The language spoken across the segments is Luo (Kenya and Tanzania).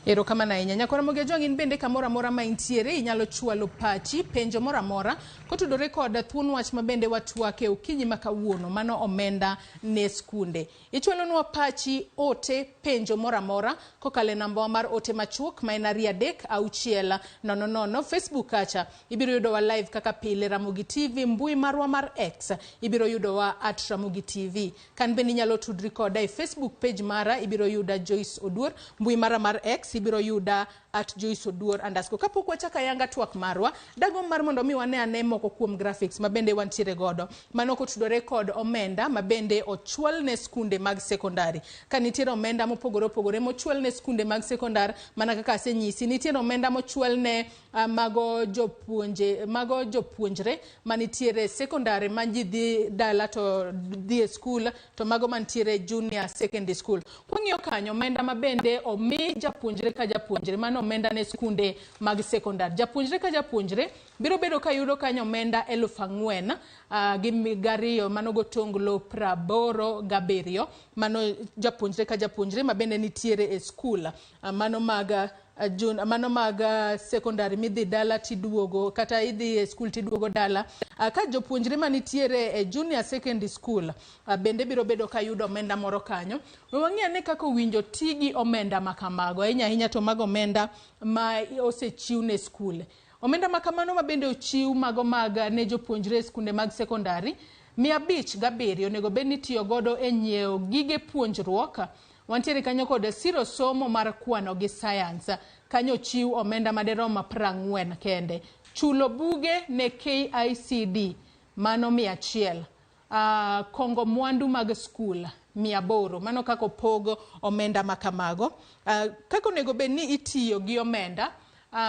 Ero kama na inya nyakora moge jongin bende kamora mora ma intiere inyalo chwalo pachi penjo mora mora kotudore kod thuon wach mabende watwake okinyi makawuono mano omenda ne skunde. Ichwalo nwa pachi ote penjo mora mora kokale namba mar ote machuok ma en 360 Facebook kacha ibiro yudo wa live kaka pile Ramogi TV mbui marwa mar X ibiro yudo wa @Ramogi TV kan bende inyalo tudri koda e Facebook page mara ibiro yuda Joyce Oduor mbui mara mar X ibiro yuda @Joyce Oduor _ kapok wachaka yanga twak marwa dago mar mondo mi wane ane moko kuom graphics mabende wantiere godo mano kotudore kod omenda mabende ochwal ne skunde mag sekondari kanitiere omenda mopogore opogore mochwal ne skunde mag sekondar mana kaka asenyisi nitiere omenda mochwal ne mago jopuonjre manitiere sekondari manji dhi dala to dhi school to mago mantiere junior secondary school kwang'iyo kanyo omenda mabende omi japuonjre ka japuonjre mano omenda ne skunde mag sekondar japuonjre ka japuonjre biro bedo ka yudo kanyo omenda 4,000 gi gariyo mano gotonglo 87 mano japuonjre ka japuonjre mabende nitiere e school mano mag sekondari midhi dala tiduogo kata idhi e school tiduogo dala ka jopuonjre manitiere e junior secondary school bende biro bedo ka yudo omenda moro kanyo wang'e ne kako winjo tigi omenda makamago ahinya to mago omenda ma osechiw ne school omenda makamano mabende ochiw mago mag ne jopuonjre skunde mag sekondari 507 onego bed ni tiyo godo e nyiewo gige puonjruok wantiere kanyo kod siro somo mar kwano gi science kanyo chiw omenda maderom 40 kende chulo buge ne KICD mano 100 kongo mwandu mag skul 800 mano kako pogo omenda makamago kako nego bed ni itiyo gi omenda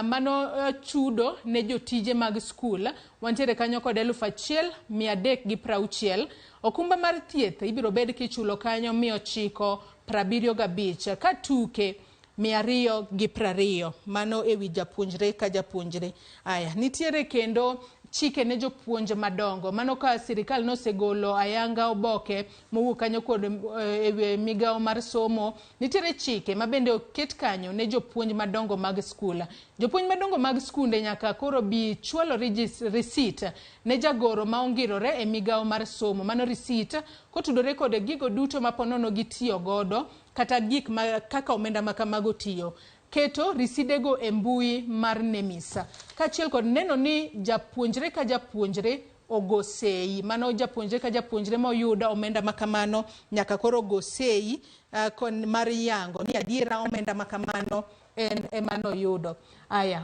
mano chudo ne jotije mag skul wantiere kanyo kod 1,360 okumba mar thieth ibiro bed kichulo kanyo 975 ka tuke 220 mano ewi japuonjre ka japuonjre nitiere kendo chike ne jopuonj madongo mano ka sirkal nosegolo ayanga oboke mowuok kanyo kod migao mar somo nitiere chike mabende oket kanyo ne jopuonj madongo mag skul jopuonj madongo mag skunde nyaka koro bi chwalo receipt ne jagoro ma ongirore e migao mar somo mano receipt kotudore kod gigo duto maponono gitiyo godo kata gik kaka omenda makamago tiyo keto risidego e mbui mar nemisa kachiel kod neno ni japuonjre ka japuonjre ogosei mano japuonjre ka japuonjre moyudo omenda makamano nyaka koro ogosei kon mar yango ni adiera omenda makamano en emano yudo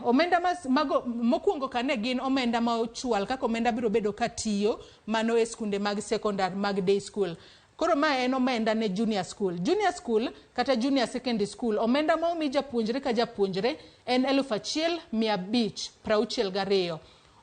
omenda mago mokuongo kane gin omenda ma ochwal kaka omenda biro bedo katiyo mano e skunde mag sekondar mag day school koro ma en omenda ne junior school kata junior secondary school omenda ma omi japuonjre ka japuonjre en 1,562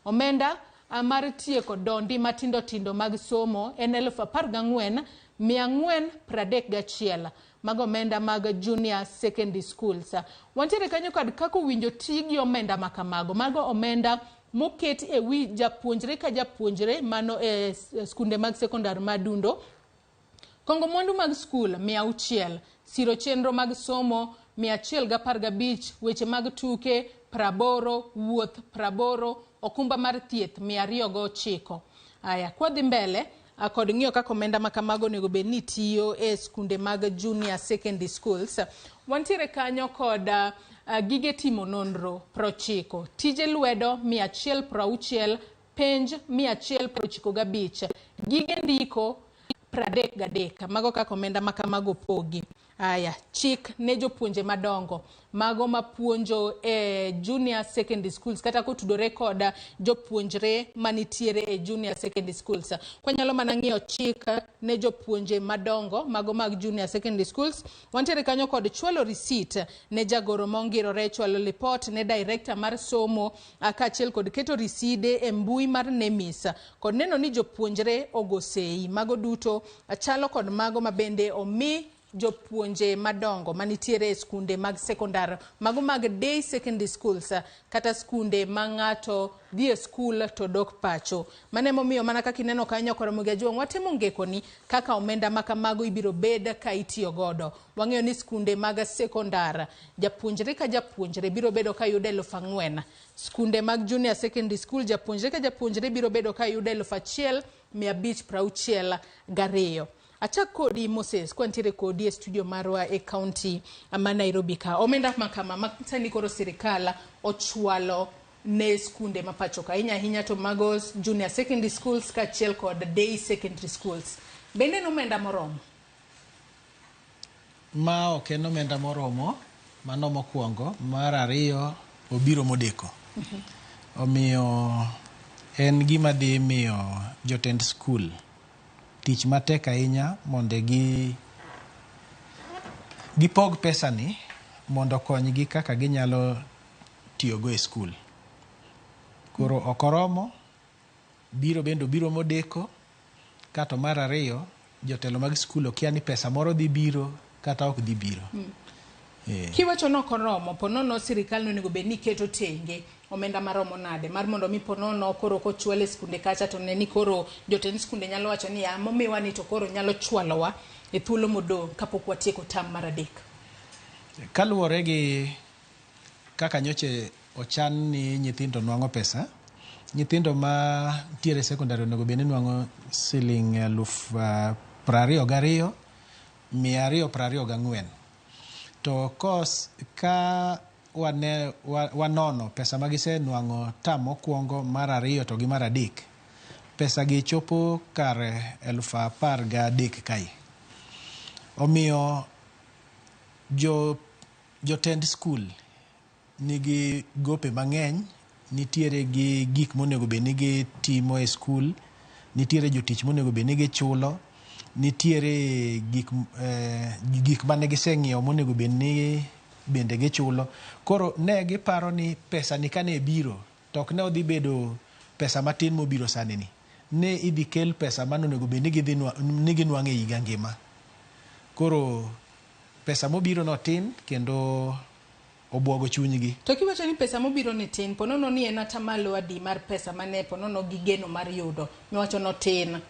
omenda mar tieko dondi matindo tindo mag somo en 14,431 mago omenda mag junior secondary schools wantiere kanyo kad kako winjo tigi omenda makamago mago omenda moket e wi japuonjre ka japuonjre mano e skunde mag sekondar madundo kongo mwandu mag skul 600 siro chenro mag somo 115 weche mag tuke 80 wuoth 80 okumba mar thieth 209 kwadhi mbele kod ng'iyo kaka omenda makamago nego bed ni tiyo e skunde mag junior secondary schools wantiere kanyo kod gige timo nonro 90 tije lwedo 160 penj 195 gige ndiko 33 mago kaka omenda makamago pogi chik ne jopuonje madongo mago mapuonjo e junior secondary schools kata kotudore kod jopuonjre manitiere e junior secondary schools kwanyalo mana ng'iyo chik ne jopuonje madongo mago mag junior secondary schools wantiere kanyo kod chwalo receipt ne jagoro mongirore chwalo report ne director mar somo kaachiel kod keto riside e mbui mar nemisa kod neno ni jopuonjre ogosei mago duto chalo kod mago mabende omi jopuonje madongo manitiere e skunde mag sekondar, mago mag day secondary schools, kata skunde ma ng'ato dhi e skul to dok pacho. Mane momiyo mana kaka ineno kanyo Ramogi Ajuong, watimo ngekoni kaka omenda makamago ibiro bed ka itiyo godo. Wang'eyo ni skunde mag sekondar, japuonjre ka japuonjre biro bedo ka yudo 4,000. Skunde mag junior secondary school, japuonjre ka japuonjre biro bedo ka yudo 1,562. Achak kodi Moses, kwa ntiere kodi e studio marwa e county ma Nairobi ka. Omenda makama masani koro sirkal ochwalo ne skunde mapacho ka hinya to mago junior secondary schools ka chiel kod day secondary schools. Bende no omenda moromo? Ma ok en omenda moromo, mano mokwongo. Mar ariyo obiro modeko. Omiyo en gima dhi miyo jotend skul tich matek ahinya mondo gipog pesa ni mondo konygi kaka ginyalo tiyogo e skul. Koro ok oromo, biro modeko. Kato mar ariyo, jotelo mag skul okia ni pesa moro dhi biro kata ok dhi biro. Kiwacho no koromo, ponono sirkal no nego beni keto tenge omenda maromo nade mar mondo mi ponono koro ko chwele skunde kacha to ne ni koro jotend skunde nyalo wacho ni momiwa ni to koro nyalo chwalowa e thuolo modong kapok watieko tam mar adek. Kaluwore gi kaka nyoche ochan ni nyithindo nwang'o pesa, nyithindo ma tiere sekondari onego beni nwang'o siling 22,224. To ka wanono pesa magise nwang'o tam mokwongo, mar ariyo to gi mar adek, pesa gi chopo kar 13,000 kai. Omiyo jotend skul nigi gope mang'eny, nitiere gi gik monego beni gitimo e skul, nitiere jotich monego beni gichulo, nitiere gik mane giseng'iewo monego beni bende gichulo. Koro ne giparo ni pesa ni kane biro to ok ne odhi bedo pesa matin mobiro sani ni. Ne idhi kel pesa manonego beni ginwang'o e higa ngima. Koro pesa mobiro no tin kendo obwogo chunygi. To kiwacho ni pesa mobiro ni tin, ponono ni en atamalo adi mar pesa mane ponono gigeno mar yudo, miwacho no tin?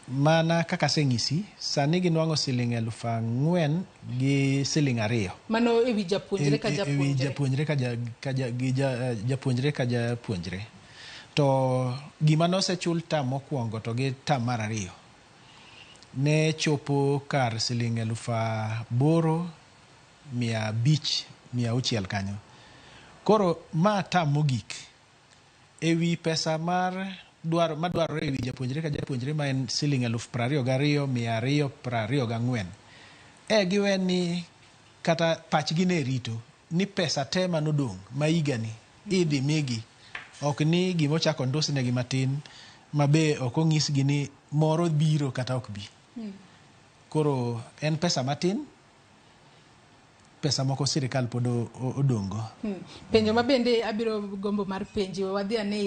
Mana kaka seng'isi, sani ginwang'o siling 4,000 gi siling 2. Mano ewi japuonjre ka japuonjre? Ewi japuonjre ka japuonjre. To gima nosechul tam mokwongo to gi tam mar ariyo ne chopo kar siling 8,500 kanyo. Koro ma tam mogik ewi pesa madwarore ewi japuonjre ka japuonjre ma en siling 22,224. Giwe ni kata pachgi ne rito ni pesa te manodong' ma higani idhi migi, ok ni gimochako ndusnegi matin mabe ok ong'isgi ni moro biro kata ok bi. Koro en pesa matin, pesa moko sirkal pod odong'go. Penjo mabende abiro gombo mar penji wadhi ane